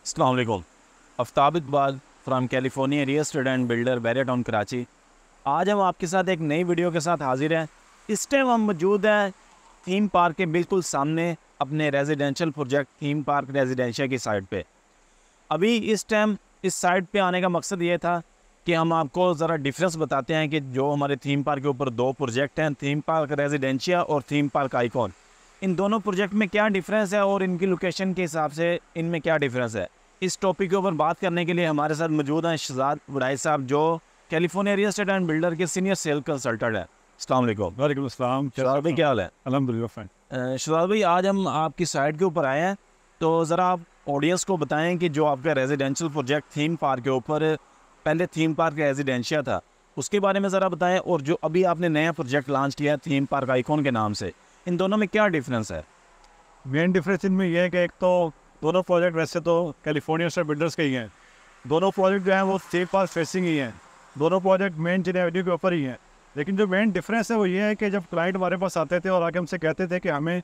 अस्सलाम वालेकुम। Aftab Iqbal from California real estate and builder Bahria town Karachi. आज हम आपके साथ एक नई वीडियो के साथ हाजिर हैं। इस टाइम हम मौजूद हैं थीम पार्क के बिल्कुल सामने अपने residential project theme park residential की साइट पे। अभी इस टाइम इस साइट पे आने का मकसद ये था कि हम आपको ज़रा डिफरेंस बताते हैं कि जो हमारे थीम पार्क के ऊपर दो प्रोजेक्ट हैं, थीम पार्क रेजिडेंशिया और थीम पार्क आइकॉन। इन दोनों प्रोजेक्ट में क्या डिफरेंस है और इनकी लोकेशन के हिसाब से इनमें क्या डिफरेंस है। इस टॉपिक के ऊपर बात करने के लिए हमारे साथ मौजूद हैं शहजाद बुराई साहब, जो California real estate and builder के सीनियर सेल कंसल्टेंट है। अस्सलाम वालेकुम। वालेकुम अस्सलाम। शहजाद भाई क्या हाल है? अल्हम्दुलिल्लाह फाइन। शहजाद भाई आज हम आपकी साइट के ऊपर आए हैं, तो ज़रा आप ऑडियंस को बताएं कि जो आपका रेजिडेंशियल प्रोजेक्ट थीम पार्क के ऊपर पहले थीम पार्क रेजिडेंशिया था उसके बारे में ज़रा बताएं, और जो अभी आपने नया प्रोजेक्ट लॉन्च किया है थीम पार्क आइकॉन के नाम से, इन दोनों में क्या डिफरेंस है? मेन डिफरेंस इनमें यह है कि एक तो दोनों प्रोजेक्ट वैसे तो कैलिफोर्निया से बिल्डर्स के ही हैं। दोनों प्रोजेक्ट जो हैं वो थीम पार्क फेसिंग ही हैं। दोनों प्रोजेक्ट मेन जिन एवेन्यू के ऊपर ही हैं। लेकिन जो मेन डिफरेंस है वो ये है कि जब क्लाइंट हमारे पास आते थे और आके हमसे कहते थे कि हमें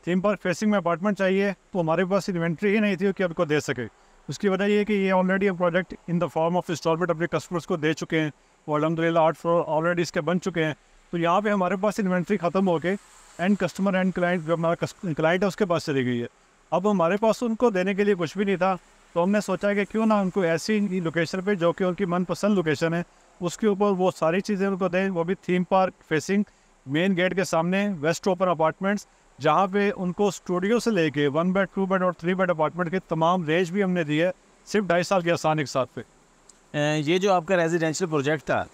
थीम पार्क फेसिंग में अपार्टमेंट चाहिए, तो हमारे पास इन्वेंट्री ही नहीं थी कि उनको दे सके। उसकी वजह ये है कि ये already project in the form of installment अपने कस्टमर्स को दे चुके हैं और अल्हम्दुलिल्लाह 8 फ्लोर ऑलरेडी इसके बन चुके हैं। तो यहाँ पे हमारे पास इन्वेंट्री ख़त्म हो के एंड कस्टमर एंड क्लाइंट जो हमारा क्लाइंट है उसके पास चली गई है। अब हमारे पास उनको देने के लिए कुछ भी नहीं था, तो हमने सोचा कि क्यों ना उनको ऐसी लोकेशन पे जो कि उनकी मनपसंद लोकेशन है उसके ऊपर वो सारी चीज़ें उनको दें, वो भी theme park facing main gate के सामने वेस्ट ओपन अपार्टमेंट्स, जहाँ पे उनको स्टूडियो से लेके 1 बेड 2 बेड और 3 बेड अपार्टमेंट की तमाम रेंज भी हमने दी है सिर्फ 2.5 साल के आसान एक साथ पे। ये जो आपका रेजिडेंशियल प्रोजेक्ट था,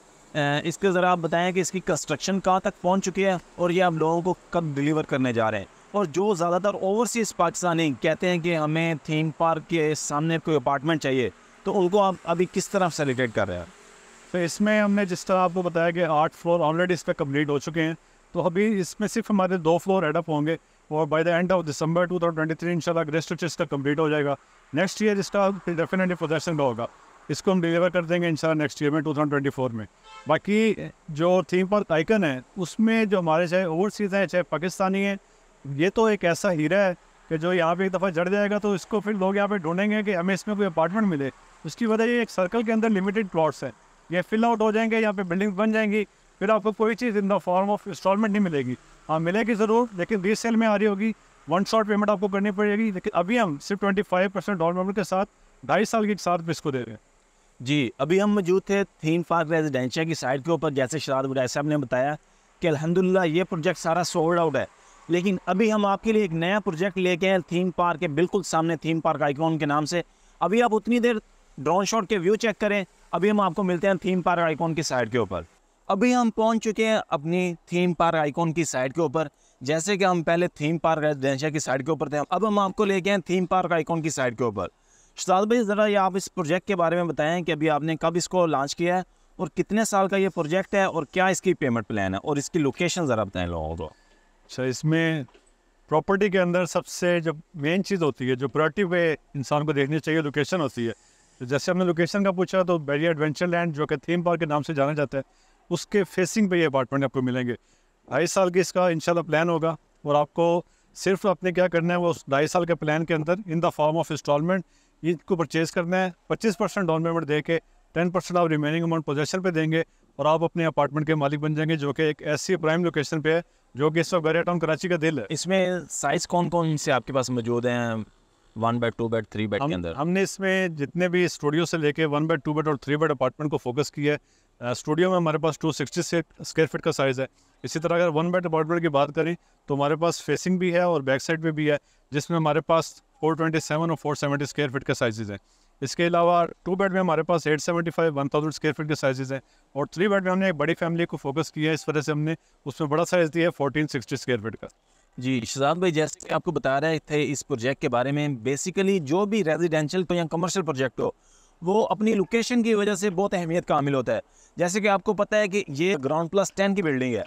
इसके ज़रा आप बताएं कि इसकी कंस्ट्रक्शन कहाँ तक पहुँच चुकी है और ये आप लोगों को कब डिलीवर करने जा रहे हैं। और जो ज़्यादातर ओवरसीज़ पाकिस्तानी कहते हैं कि हमें थीम पार्क के सामने कोई अपार्टमेंट चाहिए, तो उनको आप अभी किस तरह फैसिलिटेट कर रहे हैं? तो इसमें हमने जिस तरह आपको बताया कि 8 फ्लोर ऑलरेडी इस पर कम्प्लीट हो चुके हैं, तो अभी इसमें सिर्फ हमारे 2 फ्लोर एडअप होंगे और by the end of December 2023 इंशाल्लाह रेस्ट इसका कम्प्लीट हो जाएगा। नेक्स्ट ईयर इसका डेफिनेटली पोजेसन का होगा, इसको हम डिलीवर कर देंगे इंशाल्लाह नेक्स्ट ईयर में 2024 में। बाकी जो थीम पार्क आइकन है उसमें जो हमारे चाहे ओवरसीज़ हैं चाहे पाकिस्तानी हैं, ये तो एक ऐसा हीरा है कि जो यहाँ पे एक दफ़ा जड़ जाएगा तो इसको फिर लोग यहाँ पे ढूंढेंगे कि हमें इसमें कोई अपार्टमेंट मिले। उसकी वजह ये एक सर्कल के अंदर लिमिटेड प्लॉट्स हैं, ये फिल आउट हो जाएंगे, यहाँ पे बिल्डिंग बन जाएंगी, फिर आपको कोई चीज़ in the form of instalment नहीं मिलेगी। हाँ मिलेगी ज़रूर, लेकिन रीसेल में आ रही होगी, वन शॉट पेमेंट आपको करनी पड़ेगी। लेकिन अभी हम सिर्फ 25% डाउन पेमेंट के साथ 2.5 साल के साथ इसको दे रहे हैं। जी, अभी हम मौजूद थे थीम पार्क रेजिडेंशिया की साइट के ऊपर। जैसे शहजाद बुराई साहब ने बताया कि अल्हम्दुलिल्लाह ये प्रोजेक्ट सारा सोल्ड आउट है, लेकिन अभी हम आपके लिए एक नया प्रोजेक्ट लेके आए थीम पार्क के बिल्कुल सामने, थीम पार्क आइकॉन के नाम से। अभी आप उतनी देर ड्रोन शॉट के व्यू चेक करें, अभी हम आपको मिलते हैं थीम पार्क आइकॉन की साइट के ऊपर। अभी हम पहुंच चुके हैं अपनी थीम पार्क आइकॉन की साइट के ऊपर। जैसे कि हम पहले थीम पार्क रेजिडेंशिया की साइट के ऊपर थे, अब हम आपको लेके आए थीम पार्क आइकॉन की साइट के ऊपर। शहजाद भाई ज़रा ये आप इस प्रोजेक्ट के बारे में बताएं कि अभी आपने कब इसको लॉन्च किया है और कितने साल का ये प्रोजेक्ट है और क्या इसकी पेमेंट प्लान है, और इसकी लोकेशन ज़रा बताएं लोगों को। अच्छा, इसमें प्रॉपर्टी के अंदर सबसे जो मेन चीज़ होती है, जो प्रायोरिटी पे इंसान को देखनी चाहिए, लोकेशन होती है। तो जैसे हमने लोकेशन का पूछा, तो बैरिया एडवेंचर लैंड जो कि थीम पार्क के नाम से जाना जाता है, उसके फेसिंग पे ये अपार्टमेंट आपको मिलेंगे। 2.5 साल की इसका इंशाल्लाह प्लान होगा और आपको सिर्फ अपने क्या करना है, वो उस 2.5 साल के प्लान के अंदर in the form of installment इनको परचेज़ करना है। 25% डाउन पेमेंट दे के 10% आप रिमेनिंग अमाउंट पोजेसन पे देंगे और आप अपने अपार्टमेंट के मालिक बन जाएंगे, जो कि एक ऐसी प्राइम लोकेशन पे है जो कि इस वक्त बैरिया टाउन कराची का दिल है। इसमें साइज़ कौन कौन से आपके पास मौजूद हैं, 1 बेड 2 बेड 3 बेड के अंदर? हमने इसमें जितने भी स्टूडियो से लेके 1 बेड 2 बेड और 3 बेड अपार्टमेंट को फोकस किया है। स्टूडियो में हमारे पास 260 स्क्वायर फीट का साइज़ है। इसी तरह अगर 1 बेड अपार्टमेंट की बात करें तो हमारे पास फेसिंग भी है और बैक साइड पे भी है, जिसमें हमारे पास 427 और 470 स्क्वायर फीट के साइज़ हैं। इसके अलावा 2 बेड में हमारे पास 875 1000 स्क्वायर फीट के साइज़ हैं और 3 बेड में हमने एक बड़ी फैमिली को फोकस किया है, इस वजह से हमने उसमें बड़ा साइज़ दिया है 1460 स्क्वायर फीट का। जी शहजाद भाई, जैसे कि आपको बता रहे थे इस प्रोजेक्ट के बारे में, बेसिकली जो भी रेजिडेंशियल तो या कमर्शियल प्रोजेक्ट हो, वो अपनी लोकेशन की वजह से बहुत अहमियत का हामिल होता है। जैसे कि आपको पता है कि ये ग्राउंड +10 की बिल्डिंग है,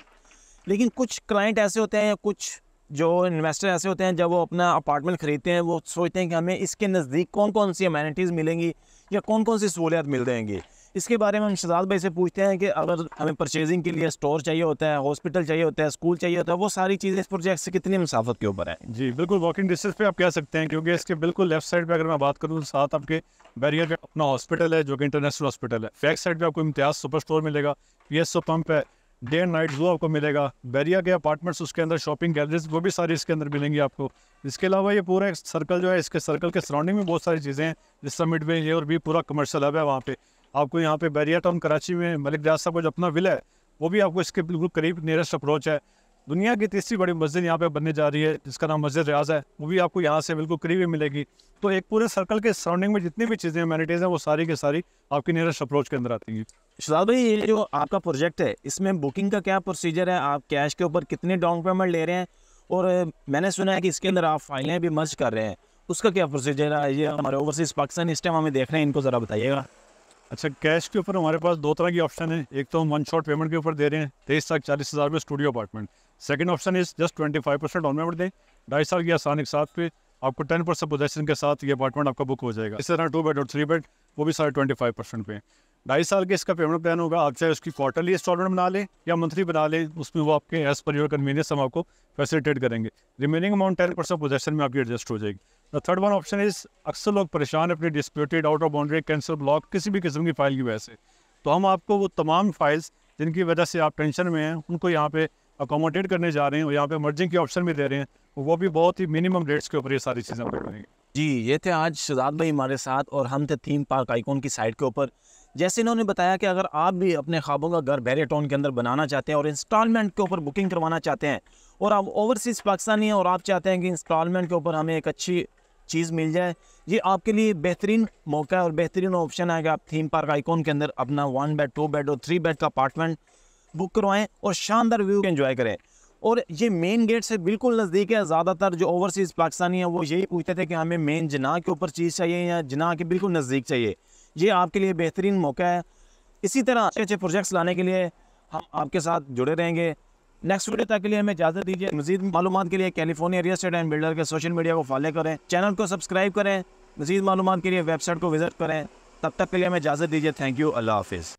लेकिन कुछ क्लाइंट ऐसे होते हैं या कुछ जो इन्वेस्टर ऐसे होते हैं, जब वो अपना अपार्टमेंट खरीदते हैं वो सोचते हैं कि हमें इसके नज़दीक कौन कौन सी अमेनिटीज़ मिलेंगी या कौन कौन सी सहूलियत मिल जाएंगी। इसके बारे में हम शहजाद भाई से पूछते हैं कि अगर हमें परचेजिंग के लिए स्टोर चाहिए होता है, हॉस्पिटल चाहिए होता है, स्कूल चाहिए होता है, वो सारी चीज़ें इस प्रोजेक्ट से कितनी मुसाफत के ऊपर है। जी बिल्कुल, वॉकिंग डिस्टेंस पे आप कह सकते हैं, क्योंकि इसके बिल्कुल लेफ्ट साइड पे अगर मैं बात करूँ तो साथ आपके बैरियर पे अपना हॉस्पिटल है जो कि इंटरनेशनल हॉस्पिटल है। बैक साइड पे आपको इम्तियाज़ सुपर स्टोर मिलेगा, पीएसओ पंप है, डे एंड नाइट जू आपको मिलेगा, बैरियर के अपार्टमेंट्स उसके अंदर, शॉपिंग गैलरीज वो भी सारी इसके अंदर मिलेंगी आपको। इसके अलावा ये पूरा एक सर्कल जो है, इसके सर्कल के सराउंडिंग में बहुत सारी चीज़ें हैं, जिस समिट में ये और भी पूरा कमर्शियल हब है। वहाँ पे आपको यहाँ पे बैरियर टाउन कराची में मलिक रियाज साहब का जो अपना विला है वो भी आपको इसके बिल्कुल करीब नियरेस्ट अप्रोच है। दुनिया की तीसरी बड़ी मस्जिद यहाँ पे बनने जा रही है जिसका नाम मस्जिद रियाज है, वो भी आपको यहाँ से बिल्कुल करीब ही मिलेगी। तो एक पूरे सर्कल के सराउंडिंग में जितनी भी चीज़ें अमेनिटीज़ हैं वो सारी की सारी आपकी नियरेस्ट अप्रोच के अंदर आती हैं। शहजाद भाई, ये जो आपका प्रोजेक्ट है इसमें बुकिंग का क्या प्रोसीजर है? आप कैश के ऊपर कितनी डाउन पेमेंट ले रहे हैं? और मैंने सुना है कि इसके अंदर आप फाइलें भी मर्ज कर रहे हैं, उसका क्या प्रोसीजर है? ये हमारे ओवरसीज पाकिस्तान इस टाइम हमें देख रहे हैं, इनको ज़रा बताइएगा। अच्छा, कैश के ऊपर हमारे पास दो तरह की ऑप्शन है। एक तो हम वन शॉट पेमेंट के ऊपर दे रहे हैं 23,40,000 में studio apartment. Second option is just 25% down payment दें, 2.5 साल की आसान एक साथ पे आपको 10% पोजेसन के साथ ये अपार्टमेंट आपका बुक हो जाएगा। इस तरह 2 बेड और 3 बेड वो भी सारे 25% पे। 2.5 साल के इसका पेमेंट प्लान होगा, आप चाहे उसकी क्वार्टरली इंस्टॉलमेंट बना लें या मंथली बना लें, उसमें वो आपके एज पर योर कन्वीनियंस हम आपको फैसिलिटेट करेंगे। रिमेनिंग अमाउंट 10% पोजेसन में आपकी एडजस्ट हो जाएगी। The third one option is, अक्सर लोग परेशान अपनी disputed, out of boundary, cancel, block किसी भी किस्म की फाइल की वजह से, तो हम आपको वो तमाम फाइल्स जिनकी वजह से आप टेंशन में हैं उनको यहाँ पे अकोमोडेट करने जा रहे हैं और यहाँ पे मर्जिंग की ऑप्शन भी दे रहे हैं, वो भी बहुत ही मिनिमम रेट्स के ऊपर ये सारी चीज़ें आपको करेंगे। जी, ये थे आज शहजाद भाई हमारे साथ और हम थे थीम पार्क आइकॉन की साइट के ऊपर। जैसे इन्होंने बताया कि अगर आप भी अपने ख्वाबों का घर बैरियर टाउन के अंदर बनाना चाहते हैं और इंस्टॉलमेंट के ऊपर बुकिंग करवाना चाहते हैं और आप ओवरसीज़ पाकिस्तानी हैं और आप चाहते हैं कि इंस्टॉलमेंट के ऊपर हमें एक अच्छी चीज़ मिल जाए, ये आपके लिए बेहतरीन मौका है और बेहतरीन ऑप्शन है कि आप थीम पार्क आइकॉन के अंदर अपना 1 बेड, 2 बेड और 3 बेड का अपार्टमेंट बुक करवाएं और शानदार व्यू एंजॉय करें। और ये मेन गेट से बिल्कुल नज़दीक है। ज़्यादातर जो ओवरसीज़ पाकिस्तानी हैं वो यही पूछते थे कि हमें मेन जनाह के ऊपर चीज़ चाहिए या जनाह के बिल्कुल नज़दीक चाहिए। ये आपके लिए बेहतरीन मौका है। इसी तरह अच्छे अच्छे प्रोजेक्ट्स लाने के लिए हम आपके साथ जुड़े रहेंगे। नेक्स्ट वीडियो तक के लिए हमें इजाज़त दीजिए। मज़ीद मालूमात के लिए California real estate and builder के सोशल मीडिया को फॉलो करें, चैनल को सब्सक्राइब करें, मज़ीद मालूमात के लिए वेबसाइट को विज़िट करें। तब तक के लिए हमें इजाज़त दीजिए। थैंक यू, अल्लाह हाफिज़।